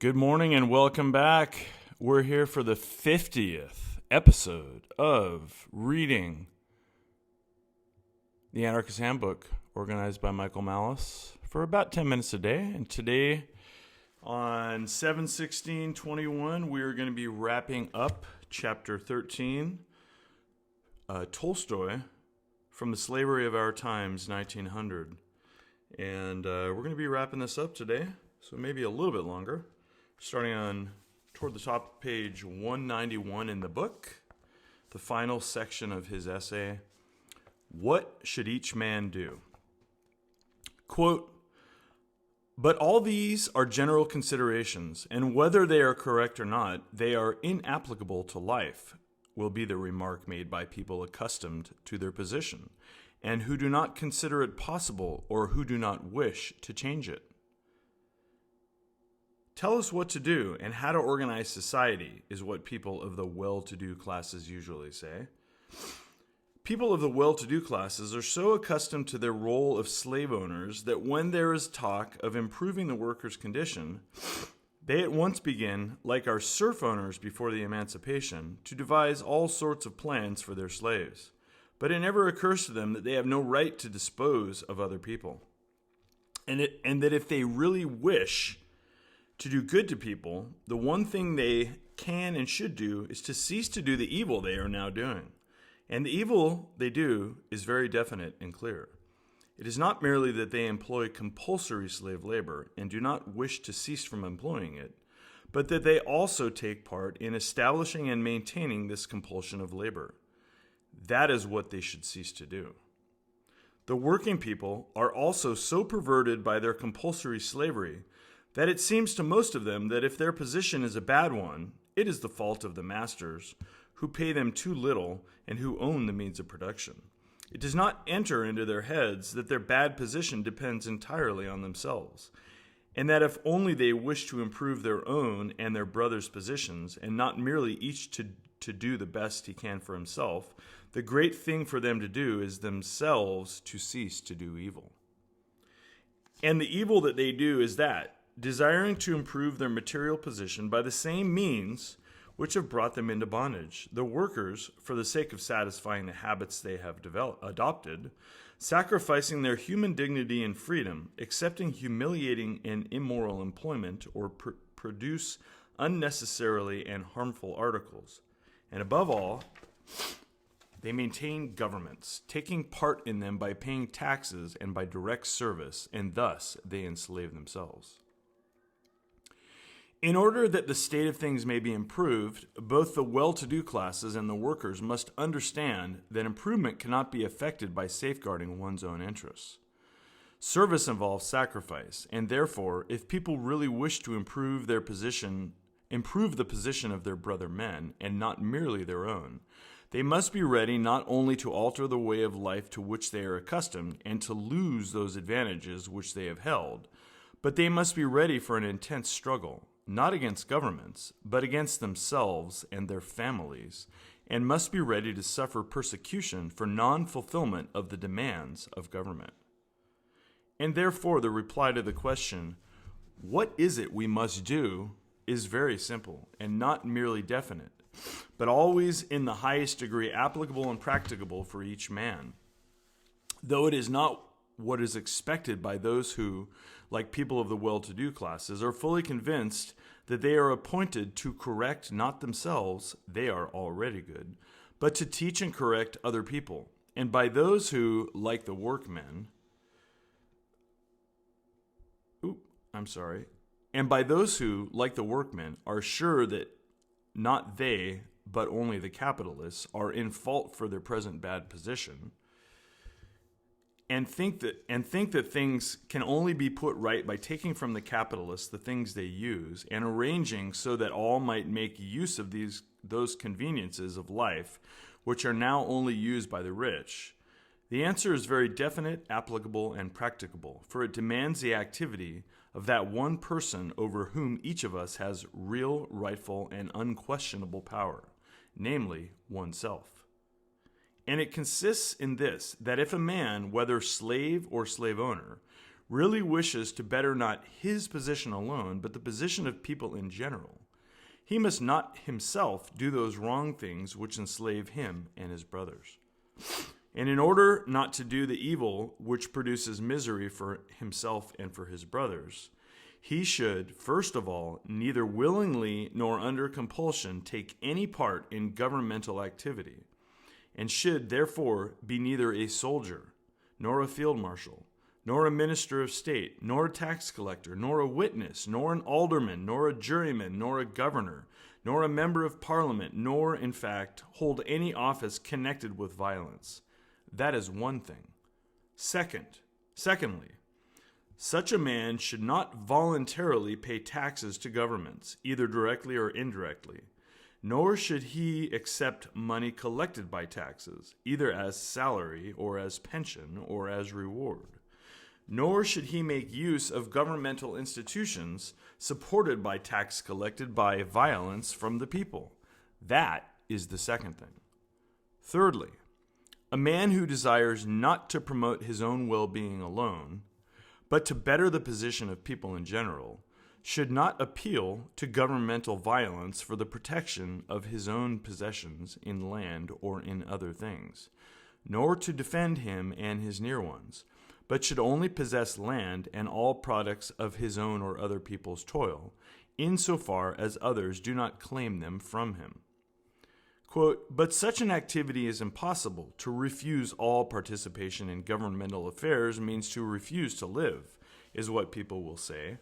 Good morning and welcome back. We're here for the 50th episode of reading the Anarchist Handbook, organized by Michael Malice, for about 10 minutes a day. And today, on 7/16/21, we are going to be wrapping up chapter 13, Tolstoy, From the Slavery of Our Times, 1900. And we're going to be wrapping this up today, so maybe a little bit longer. Starting on toward the top of page 191 in the book, the final section of his essay, What Should Each Man Do? Quote, "But all these are general considerations, and whether they are correct or not, they are inapplicable to life," will be the remark made by people accustomed to their position, and who do not consider it possible or who do not wish to change it. Tell us what to do and how to organize society, is what people of the well-to-do classes usually say. People of the well-to-do classes are so accustomed to their role of slave owners that when there is talk of improving the workers' condition, they at once begin, like our serf owners before the emancipation, to devise all sorts of plans for their slaves. But it never occurs to them that they have no right to dispose of other people, and that if they really wish to do good to people, the one thing they can and should do is to cease to do the evil they are now doing. And the evil they do is very definite and clear. It is not merely that they employ compulsory slave labor and do not wish to cease from employing it, but that they also take part in establishing and maintaining this compulsion of labor. That is what they should cease to do. The working people are also so perverted by their compulsory slavery that it seems to most of them that if their position is a bad one, it is the fault of the masters, who pay them too little and who own the means of production. It does not enter into their heads that their bad position depends entirely on themselves, and that if only they wish to improve their own and their brothers' positions, and not merely each to do the best he can for himself, the great thing for them to do is themselves to cease to do evil. And the evil that they do is that, desiring to improve their material position by the same means which have brought them into bondage, the workers, for the sake of satisfying the habits they have adopted, sacrificing their human dignity and freedom, accepting humiliating and immoral employment, or produce unnecessarily and harmful articles. And above all, they maintain governments, taking part in them by paying taxes and by direct service, and thus they enslave themselves. In order that the state of things may be improved, both the well-to-do classes and the workers must understand that improvement cannot be effected by safeguarding one's own interests. Service involves sacrifice, and therefore, if people really wish to improve the position of their brother men, and not merely their own, they must be ready not only to alter the way of life to which they are accustomed and to lose those advantages which they have held, but they must be ready for an intense struggle, not against governments, but against themselves and their families, and must be ready to suffer persecution for non-fulfillment of the demands of government. And therefore the reply to the question, what is it we must do, is very simple and not merely definite, but always in the highest degree applicable and practicable for each man, though it is not what is expected by those who, like people of the well-to-do classes, are fully convinced that they are appointed to correct not themselves, they are already good, but to teach and correct other people, and by those who, like the workmen, are sure that not they, but only the capitalists, are in fault for their present bad position, and think that things can only be put right by taking from the capitalists the things they use and arranging so that all might make use of those conveniences of life which are now only used by the rich. The answer is very definite, applicable, and practicable, for it demands the activity of that one person over whom each of us has real, rightful, and unquestionable power, namely oneself. And it consists in this, that if a man, whether slave or slave owner, really wishes to better not his position alone, but the position of people in general, he must not himself do those wrong things which enslave him and his brothers. And in order not to do the evil which produces misery for himself and for his brothers, he should, first of all, neither willingly nor under compulsion take any part in governmental activity, and should, therefore, be neither a soldier, nor a field marshal, nor a minister of state, nor a tax collector, nor a witness, nor an alderman, nor a juryman, nor a governor, nor a member of parliament, nor, in fact, hold any office connected with violence. That is one thing. Secondly, such a man should not voluntarily pay taxes to governments, either directly or indirectly, nor should he accept money collected by taxes, either as salary or as pension or as reward. Nor should he make use of governmental institutions supported by tax collected by violence from the people. That is the second thing. Thirdly, a man who desires not to promote his own well-being alone, but to better the position of people in general, should not appeal to governmental violence for the protection of his own possessions in land or in other things, nor to defend him and his near ones, but should only possess land and all products of his own or other people's toil, insofar as others do not claim them from him. Quote, but such an activity is impossible. To refuse all participation in governmental affairs means to refuse to live, is what people will say.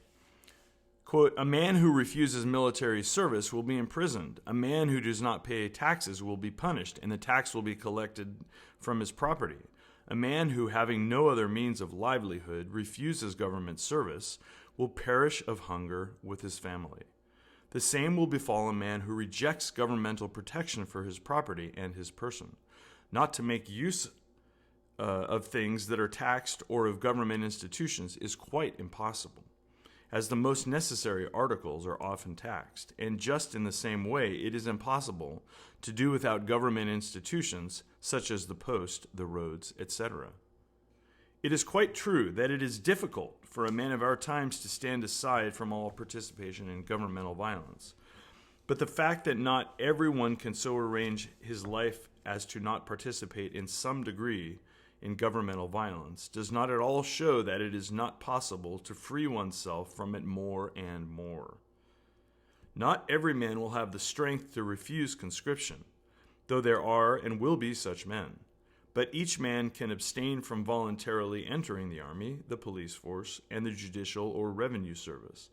Quote, a man who refuses military service will be imprisoned. A man who does not pay taxes will be punished, and the tax will be collected from his property. A man who, having no other means of livelihood, refuses government service will perish of hunger with his family. The same will befall a man who rejects governmental protection for his property and his person. Not to make use of things that are taxed or of government institutions is quite impossible, as the most necessary articles are often taxed, and just in the same way it is impossible to do without government institutions such as the post, the roads, etc. It is quite true that it is difficult for a man of our times to stand aside from all participation in governmental violence. But the fact that not everyone can so arrange his life as to not participate in some degree in governmental violence does not at all show that it is not possible to free oneself from it more and more. Not every man will have the strength to refuse conscription, though there are and will be such men. But each man can abstain from voluntarily entering the army, the police force, and the judicial or revenue service,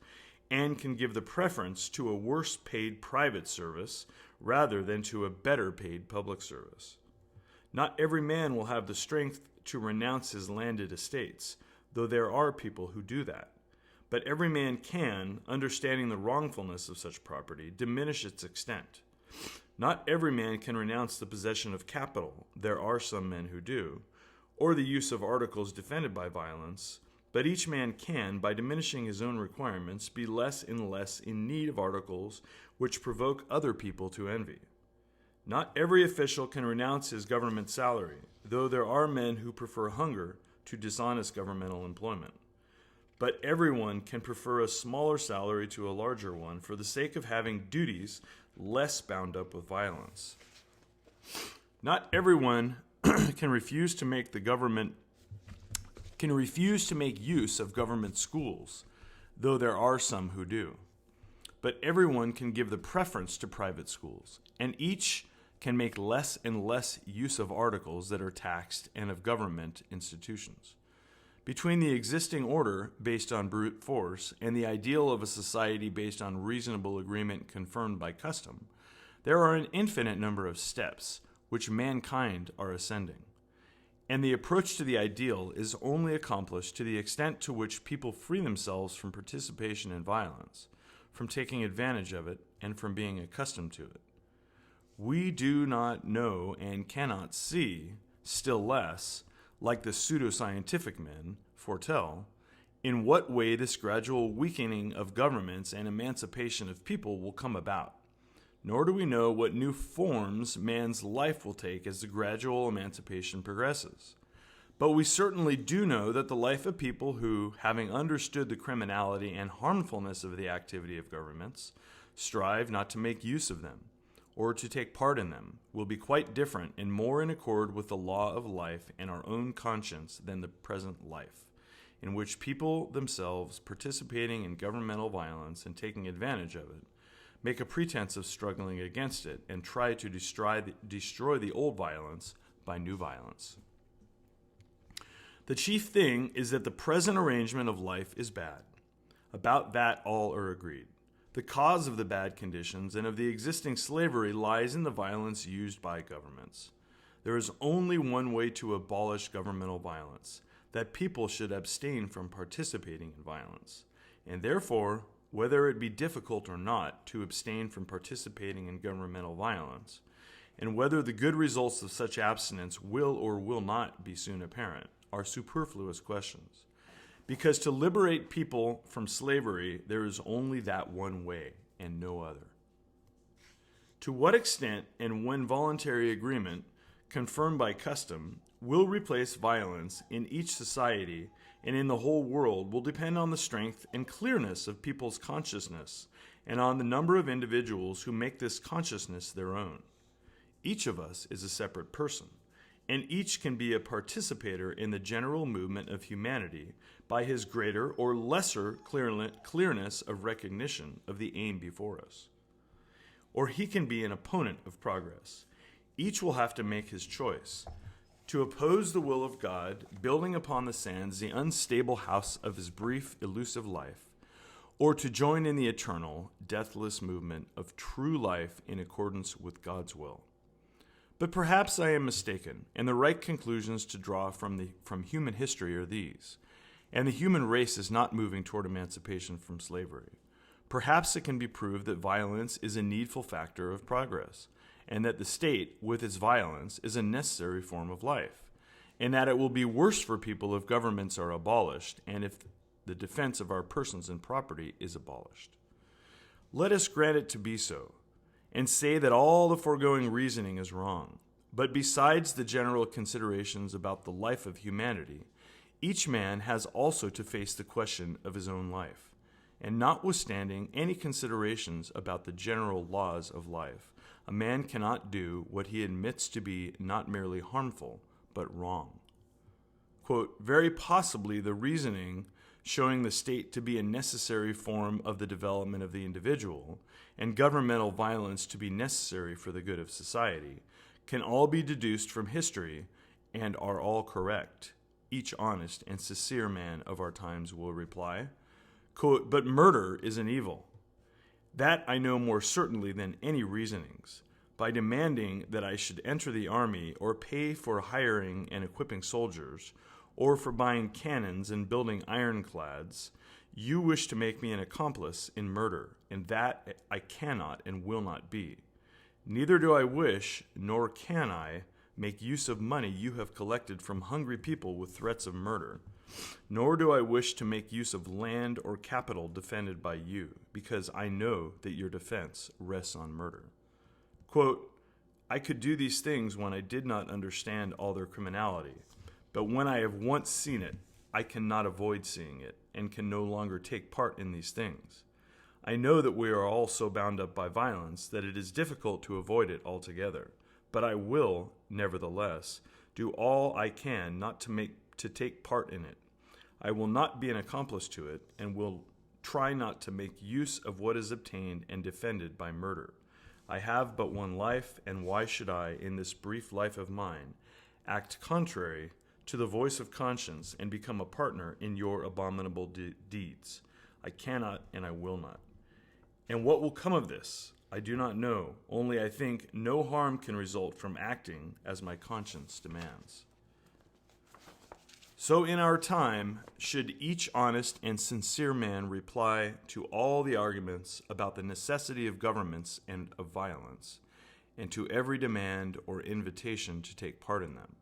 and can give the preference to a worse paid private service rather than to a better paid public service. Not every man will have the strength to renounce his landed estates, though there are people who do that. But every man can, understanding the wrongfulness of such property, diminish its extent. Not every man can renounce the possession of capital, there are some men who do, or the use of articles defended by violence, but each man can, by diminishing his own requirements, be less and less in need of articles which provoke other people to envy. Not every official can renounce his government salary, though there are men who prefer hunger to dishonest governmental employment. But everyone can prefer a smaller salary to a larger one for the sake of having duties less bound up with violence. Not everyone can refuse to make use of government schools, though there are some who do. But everyone can give the preference to private schools, and each can make less and less use of articles that are taxed and of government institutions. Between the existing order based on brute force and the ideal of a society based on reasonable agreement confirmed by custom, there are an infinite number of steps which mankind are ascending. And the approach to the ideal is only accomplished to the extent to which people free themselves from participation in violence, from taking advantage of it, and from being accustomed to it. We do not know and cannot see, still less, like the pseudoscientific men foretell, in what way this gradual weakening of governments and emancipation of people will come about. Nor do we know what new forms man's life will take as the gradual emancipation progresses. But we certainly do know that the life of people who, having understood the criminality and harmfulness of the activity of governments, strive not to make use of them or to take part in them, will be quite different and more in accord with the law of life and our own conscience than the present life, in which people themselves, participating in governmental violence and taking advantage of it, make a pretense of struggling against it and try to destroy the old violence by new violence. The chief thing is that the present arrangement of life is bad. About that all are agreed. The cause of the bad conditions and of the existing slavery lies in the violence used by governments. There is only one way to abolish governmental violence, that people should abstain from participating in violence, and therefore, whether it be difficult or not to abstain from participating in governmental violence, and whether the good results of such abstinence will or will not be soon apparent, are superfluous questions. Because to liberate people from slavery, there is only that one way and no other. To what extent and when voluntary agreement, confirmed by custom, will replace violence in each society and in the whole world will depend on the strength and clearness of people's consciousness and on the number of individuals who make this consciousness their own. Each of us is a separate person, and each can be a participator in the general movement of humanity by his greater or lesser clearness of recognition of the aim before us. Or he can be an opponent of progress. Each will have to make his choice: to oppose the will of God, building upon the sands the unstable house of his brief, elusive life, or to join in the eternal, deathless movement of true life in accordance with God's will. But perhaps I am mistaken, and the right conclusions to draw from human history are these, and the human race is not moving toward emancipation from slavery. Perhaps it can be proved that violence is a needful factor of progress, and that the state, with its violence, is a necessary form of life, and that it will be worse for people if governments are abolished, and if the defense of our persons and property is abolished. Let us grant it to be so, and say that all the foregoing reasoning is wrong. But besides the general considerations about the life of humanity, each man has also to face the question of his own life. And notwithstanding any considerations about the general laws of life, a man cannot do what he admits to be not merely harmful, but wrong. Quote, very possibly the reasoning showing the state to be a necessary form of the development of the individual, and governmental violence to be necessary for the good of society, can all be deduced from history and are all correct. Each honest and sincere man of our times will reply, quote, but murder is an evil. That I know more certainly than any reasonings. By demanding that I should enter the army or pay for hiring and equipping soldiers, or for buying cannons and building ironclads, you wish to make me an accomplice in murder, and that I cannot and will not be. Neither do I wish, nor can I, make use of money you have collected from hungry people with threats of murder, nor do I wish to make use of land or capital defended by you, because I know that your defense rests on murder. Quote, I could do these things when I did not understand all their criminality, but when I have once seen it, I cannot avoid seeing it, and can no longer take part in these things. I know that we are all so bound up by violence that it is difficult to avoid it altogether, but I will, nevertheless, do all I can not to take part in it. I will not be an accomplice to it, and will try not to make use of what is obtained and defended by murder. I have but one life, and why should I, in this brief life of mine, act contrary to the voice of conscience and become a partner in your abominable deeds? I cannot and I will not. And what will come of this? I do not know, only I think no harm can result from acting as my conscience demands. So in our time, should each honest and sincere man reply to all the arguments about the necessity of governments and of violence, and to every demand or invitation to take part in them,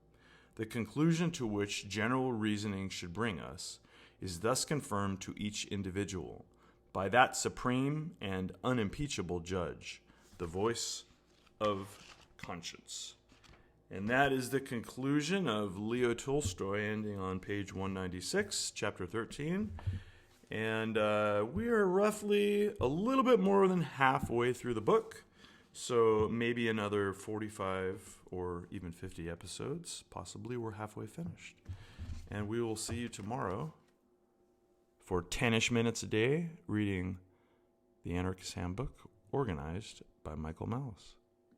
the conclusion to which general reasoning should bring us is thus confirmed to each individual by that supreme and unimpeachable judge, the voice of conscience. And that is the conclusion of Leo Tolstoy, ending on page 196, chapter 13. And we are roughly a little bit more than halfway through the book. So maybe another 45 or even 50 episodes. Possibly we're halfway finished. And we will see you tomorrow for 10-ish minutes a day reading the Anarchist Handbook, organized by Michael Malice.